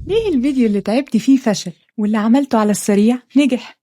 ليه الفيديو اللي تعبت فيه فشل واللي عملته على السريع نجح؟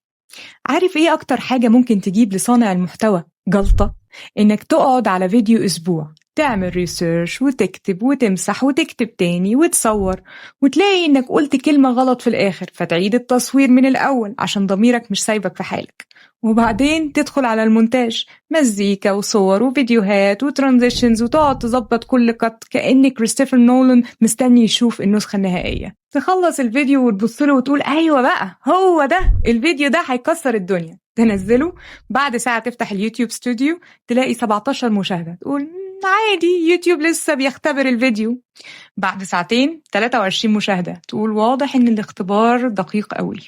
عارف ايه اكتر حاجة ممكن تجيب لصانع المحتوى جلطة؟ انك تقعد على فيديو اسبوع تعمل ريسيرش وتكتب وتمسح وتكتب تاني وتصور وتلاقي انك قلت كلمة غلط في الاخر فتعيد التصوير من الاول عشان ضميرك مش سايبك في حالك، وبعدين تدخل على المونتاج مزيكا وصور وفيديوهات وترانزيشنز وتقعد تظبط كل قط كأنك كريستوفر نولان مستني يشوف النسخة النهائية. تخلص الفيديو وتبصله وتقول ايوه بقى هو ده الفيديو ده هيكسر الدنيا، تنزله بعد ساعة تفتح اليوتيوب ستوديو تلاقي 17 مشاهدة، تقول عادي يوتيوب لسه بيختبر الفيديو. بعد ساعتين 23 مشاهدة، تقول واضح ان الاختبار دقيق قوي.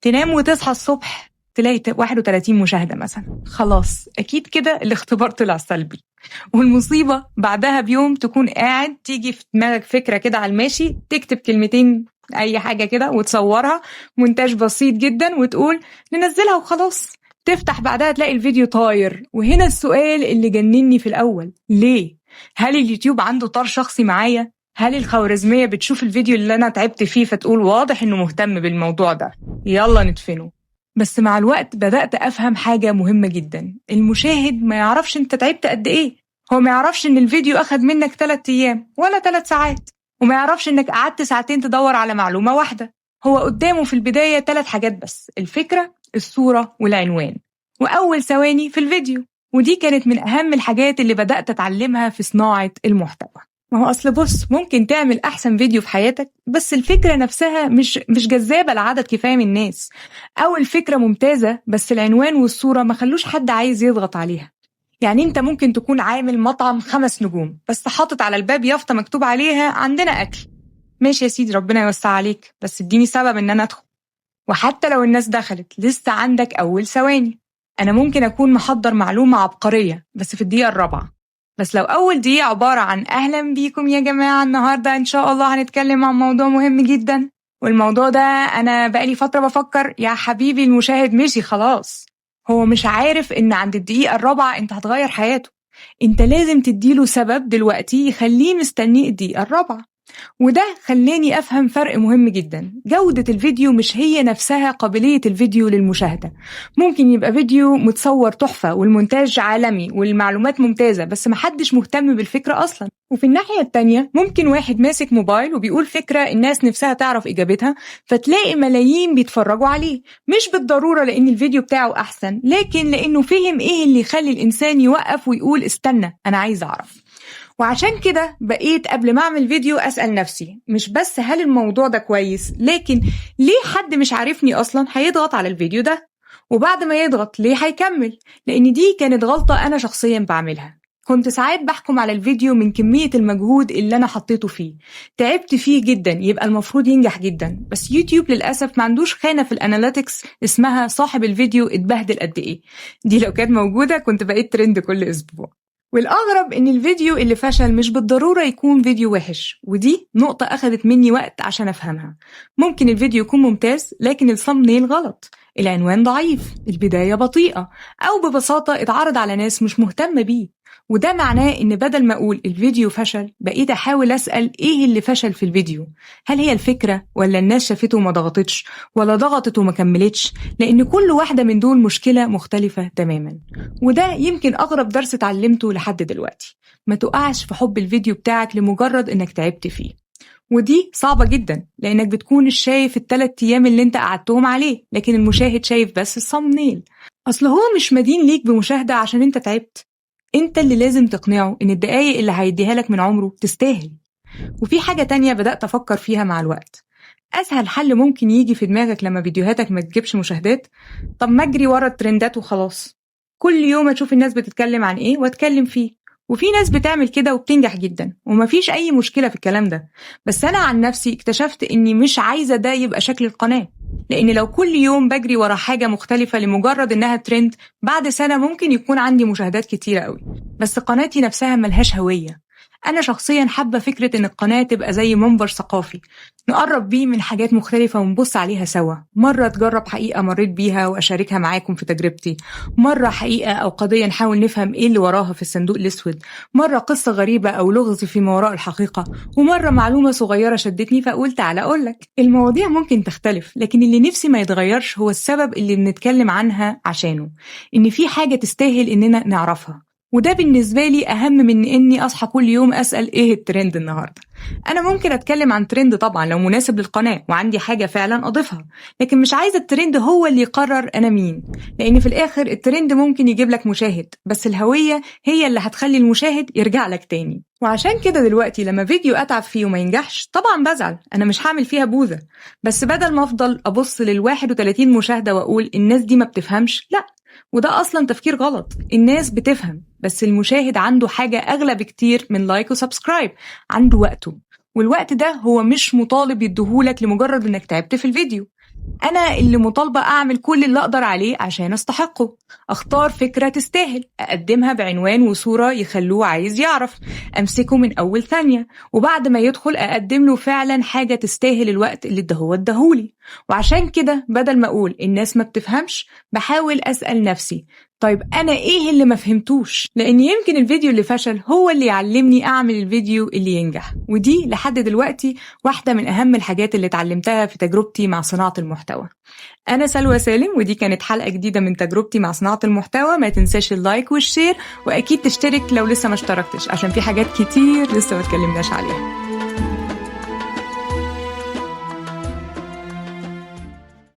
تنام وتصحى الصبح تلاقي 31 مشاهدة مثلا، خلاص أكيد كده الاختبار طلع سلبي. والمصيبة بعدها بيوم تكون قاعد تيجي في دماغك فكرة كده على الماشي تكتب كلمتين أي حاجة كده وتصورها مونتاج بسيط جدا وتقول ننزلها وخلاص، تفتح بعدها تلاقي الفيديو طاير. وهنا السؤال اللي جنني في الأول، ليه؟ هل اليوتيوب عنده طار شخصي معايا؟ هل الخوارزمية بتشوف الفيديو اللي أنا تعبت فيه فتقول واضح إنه مهتم بالموضوع ده يلا ندفنه؟ بس مع الوقت بدأت أفهم حاجة مهمة جدا، المشاهد ما يعرفش أنت تعبت قد إيه. هو ما يعرفش إن الفيديو أخد منك 3 أيام ولا 3 ساعات، وما يعرفش إنك قعدت ساعتين تدور على معلومة واحدة. هو قدامه في البداية 3 حاجات بس، الفكرة الصورة والعنوان وأول ثواني في الفيديو. ودي كانت من أهم الحاجات اللي بدأت أتعلمها في صناعة المحتوى. ما هو أصل بص، ممكن تعمل أحسن فيديو في حياتك بس الفكرة نفسها مش جذابة لعدد كفاية من الناس، أو الفكرة ممتازة بس العنوان والصورة ما خلوش حد عايز يضغط عليها. يعني أنت ممكن تكون عامل مطعم 5 نجوم بس حاطط على الباب يافطة مكتوب عليها عندنا أكل. ماشي يا سيدي ربنا يوسع عليك، بس اديني سبب إن أنا أدخل. وحتى لو الناس دخلت لسه عندك أول ثواني. أنا ممكن أكون محضر معلومة عبقرية بس في الدقيقة الرابعة، بس لو أول دقيقة عبارة عن أهلا بيكم يا جماعة النهاردة إن شاء الله هنتكلم عن موضوع مهم جدا، والموضوع ده أنا بقالي فترة بفكر، يا حبيبي المشاهد مشي خلاص. هو مش عارف إن عند الدقيقة الرابعة أنت هتغير حياته. أنت لازم تديله سبب دلوقتي يخليه مستني الدقيقة الرابعة. وده خلاني أفهم فرق مهم جدا، جودة الفيديو مش هي نفسها قابلية الفيديو للمشاهدة. ممكن يبقى فيديو متصور تحفة والمونتاج عالمي والمعلومات ممتازة بس محدش مهتم بالفكرة أصلا. وفي الناحية التانية ممكن واحد ماسك موبايل وبيقول فكرة الناس نفسها تعرف إجابتها فتلاقي ملايين بيتفرجوا عليه، مش بالضرورة لأن الفيديو بتاعه أحسن لكن لأنه فهم إيه اللي يخلي الإنسان يوقف ويقول استنى أنا عايز أعرف. وعشان كده بقيت قبل ما أعمل فيديو أسأل نفسي مش بس هل الموضوع ده كويس، لكن ليه حد مش عارفني أصلا هيضغط على الفيديو ده؟ وبعد ما يضغط ليه هيكمل؟ لأن دي كانت غلطة أنا شخصيا بعملها. كنت ساعات بحكم على الفيديو من كمية المجهود اللي أنا حطيته فيه، تعبت فيه جدا يبقى المفروض ينجح جدا، بس يوتيوب للأسف ما عندوش خانة في الأناليتكس اسمها صاحب الفيديو اتبهدل قد إيه. دي لو كانت موجودة كنت بقيت ترند كل أسبوع. والأغرب إن الفيديو اللي فشل مش بالضرورة يكون فيديو وحش، ودي نقطة أخذت مني وقت عشان أفهمها. ممكن الفيديو يكون ممتاز لكن الثامبنيل غلط، العنوان ضعيف، البداية بطيئة، أو ببساطة اتعرض على ناس مش مهتمة بيه. وده معناه إن بدل ما أقول الفيديو فشل بقيت أحاول أسأل إيه اللي فشل في الفيديو. هل هي الفكرة ولا الناس شافته وما ضغطتش ولا ضغطت وما كملتش؟ لأن كل واحدة من دول مشكلة مختلفة تماما. وده يمكن أغرب درس اتعلمته لحد دلوقتي، ما تقعش في حب الفيديو بتاعك لمجرد إنك تعبت فيه. ودي صعبة جدا لأنك بتكون شايف ال3 أيام اللي انت قعدتهم عليه لكن المشاهد شايف بس الثامبنيل. أصل هو مش مدين ليك بمشاهدة عشان انت تعبت، انت اللي لازم تقنعه ان الدقايق اللي هيديها لك من عمره تستاهل. وفي حاجة تانية بدأت أفكر فيها مع الوقت، أسهل حل ممكن يجي في دماغك لما فيديوهاتك ما تجيبش مشاهدات، طب ما أجري ورا الترندات وخلاص، كل يوم أشوف الناس بتتكلم عن إيه وأتكلم فيه. وفي ناس بتعمل كده وبتنجح جدا ومفيش أي مشكلة في الكلام ده، بس أنا عن نفسي اكتشفت إني مش عايزة ده يبقى شكل القناة. لأن لو كل يوم بجري ورا حاجة مختلفة لمجرد إنها ترند، بعد سنة ممكن يكون عندي مشاهدات كتيرة قوي بس قناتي نفسها ملهاش هوية. أنا شخصيا حابة فكرة إن القناة تبقى زي منبر ثقافي نقرب بيه من حاجات مختلفة ونبص عليها سوا، مرة تجرب حقيقة مريت بيها وأشاركها معاكم في تجربتي، مرة حقيقة أو قضية نحاول نفهم إيه اللي وراها في الصندوق الأسود، مرة قصة غريبة أو لغز في ما وراء الحقيقة، ومرة معلومة صغيرة شدتني فقلت تعالى أقولك. المواضيع ممكن تختلف، لكن اللي نفسي ما يتغيرش هو السبب اللي بنتكلم عنها عشانه، إن في حاجة تستاهل إننا نعرفها. وده بالنسبة لي أهم من إني أصحى كل يوم أسأل إيه الترند النهاردة. أنا ممكن أتكلم عن ترند طبعا لو مناسب للقناة وعندي حاجة فعلا أضيفها، لكن مش عايزة الترند هو اللي يقرر أنا مين، لأن في الآخر الترند ممكن يجيب لك مشاهد، بس الهوية هي اللي هتخلي المشاهد يرجع لك تاني. وعشان كده دلوقتي لما فيديو أتعب فيه وما ينجحش طبعا بزعل، أنا مش هعمل فيها بوذة، بس بدل ما أفضل أبص لل31 مشاهدة وأقول الناس دي ما بتفهمش، لأ، وده أصلا تفكير غلط. الناس بتفهم، بس المشاهد عنده حاجة أغلى بكتير من لايك وسبسكرايب، عنده وقته، والوقت ده هو مش مطالب يديهولك لمجرد إنك تعبت في الفيديو. أنا اللي مطالبة أعمل كل اللي أقدر عليه عشان أستحقه، أختار فكرة تستاهل، أقدمها بعنوان وصورة يخلوه عايز يعرف، أمسكه من أول ثانية، وبعد ما يدخل أقدم له فعلا حاجة تستاهل الوقت اللي ادهولي. وعشان كده بدل ما أقول الناس ما بتفهمش، بحاول أسأل نفسي طيب أنا إيه اللي ما فهمتوش؟ لأن يمكن الفيديو اللي فشل هو اللي يعلمني أعمل الفيديو اللي ينجح. ودي لحد دلوقتي واحدة من أهم الحاجات اللي اتعلمتها في تجربتي مع صناعة المحتوى. أنا سلوى سالم، ودي كانت حلقة جديدة من تجربتي مع صناعة المحتوى. ما تنساش اللايك والشير، وأكيد تشترك لو لسه ما اشتركتش عشان في حاجات كتير لسه ما اتكلمناش عليها.